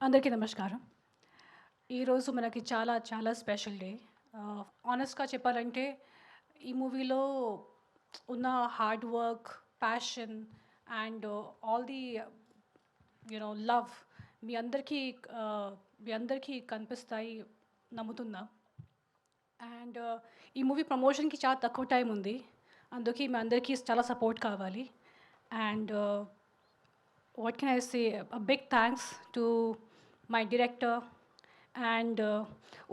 అందరికీ నమస్కారం. ఈరోజు మనకి చాలా చాలా స్పెషల్ డే. ఆనెస్ట్‌గా చెప్పాలంటే ఈ మూవీలో ఉన్న hard work, passion and all the love మీ అందరికీ మీ అందరికీ కనిపిస్తాయి నమ్ముతున్నా. అండ్ ఈ మూవీ ప్రమోషన్‌కి చాలా తక్కువ టైం ఉంది. అందుకే మీ అందరికీ చాలా సపోర్ట్ కావాలి. And what can I say? A big thanks to my director and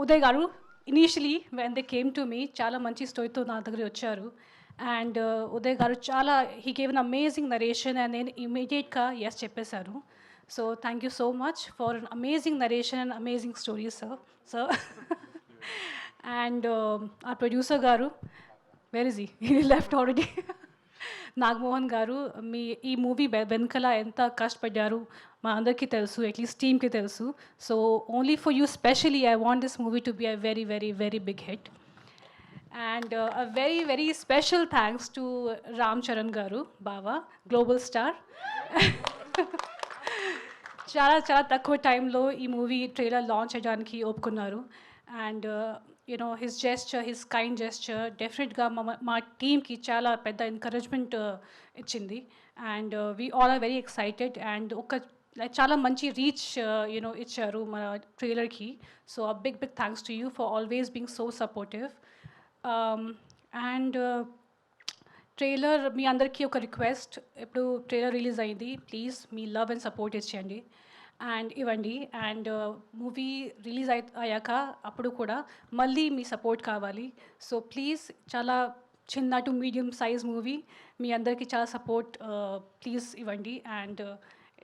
Uday Garu. Initially, when they came to me, chala manchi story to na dagre vacharu, and Uday Garu chala he gave an amazing narration and then immediate ka yes cheppesaru. So thank you so much for an amazing narration and amazing stories, sir. And our producer Garu, where is he? He left already. Nagamohan గారు మీ ఈ movie వెనకల ఎంత కష్టపడ్డారు మా అందరికీ తెలుసు, at least టీమ్కి తెలుసు. So only for you specially I want this movie to be a very very very big hit. And a very very special thanks to Ram Charan గారు, బావా, గ్లోబల్ స్టార్. చాలా చాలా తక్కువ టైంలో ఈ మూవీ ట్రైలర్ లాంచ్ చేయడానికి ఒప్పుకున్నారు. And his gesture, his kind gesture డెఫినెట్గా మా టీమ్కి చాలా పెద్ద ఎంకరేజ్మెంట్ ఇచ్చింది. And we all are very excited and చాలా మంచి రీచ్ ఇచ్చారు మన ట్రైలర్కి. So a big big thanks to you for always being so supportive. And trailer మీ అందరికీ ఒక రిక్వెస్ట్, ఇప్పుడు ట్రైలర్ రిలీజ్ అయింది, ప్లీజ్ మీ లవ్ అండ్ సపోర్ట్ ఇచ్చేయండి అండ్ ఇవ్వండి. అండ్ మూవీ రిలీజ్ అయ్యాక అప్పుడు కూడా మళ్ళీ మీ సపోర్ట్ కావాలి. సో ప్లీజ్, చాలా చిన్న టు మీడియం సైజ్ మూవీ, మీ అందరికీ చాలా సపోర్ట్ ప్లీజ్ ఇవ్వండి and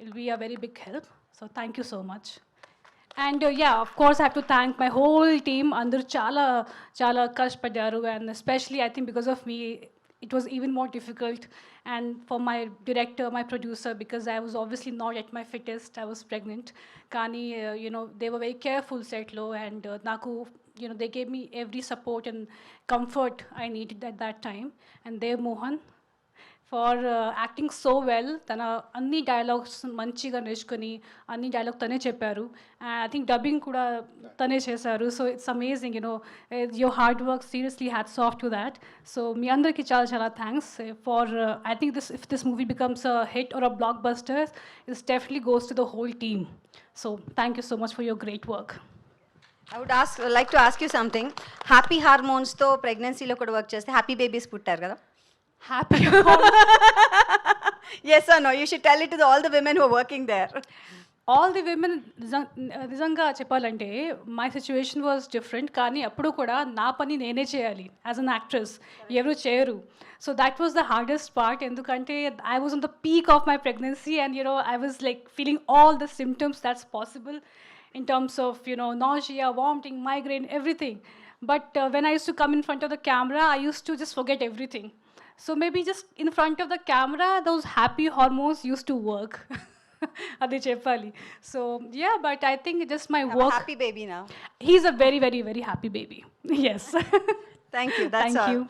it be a very big help. So thank you so much. And of course I have to thank my whole team. అందరూ చాలా చాలా కష్టపడ్డారు and especially I think because of me it was even more difficult, and for my director, my producer, because I was obviously not at my fittest, I was pregnant. Kani they were very careful set lo, and naku they gave me every support and comfort I needed at that time. And Dev Mohan for acting so well. Tana anni dialogues manchiga nechukoni anni dialogue tane chepparu, and I think dubbing kuda tane chesaru. So it's amazing, your hard work, seriously hats off to that. So mi andarki chala chala thanks for I think if this movie becomes a hit or a blockbuster, it definitely goes to the whole team. So thank you so much for your great work. I would like to ask you something. Happy hormones to pregnancy lo kuda work cheste happy babies puttaru kada? Happy Yes or no? You should tell it to all the women who are working there. All the women. నిజంగా చెప్పాలంటే my situation was different, కానీ అప్పుడు కూడా నా పని నేనే చేయాలి as an actress, ఎవరు చేయరు. So that was the hardest part, ఎందుకంటే I was on the peak of my pregnancy and I was like feeling all the symptoms that's possible in terms of nausea, vomiting, migraine, everything. But when I used to come in front of the camera, I used to just forget everything. So maybe just in front of the camera, those happy hormones used to work. Adi cheppali. So yeah, but I think just my work. Happy baby now. He's a very very very happy baby. Yes. Thank you. That's Thank all. you.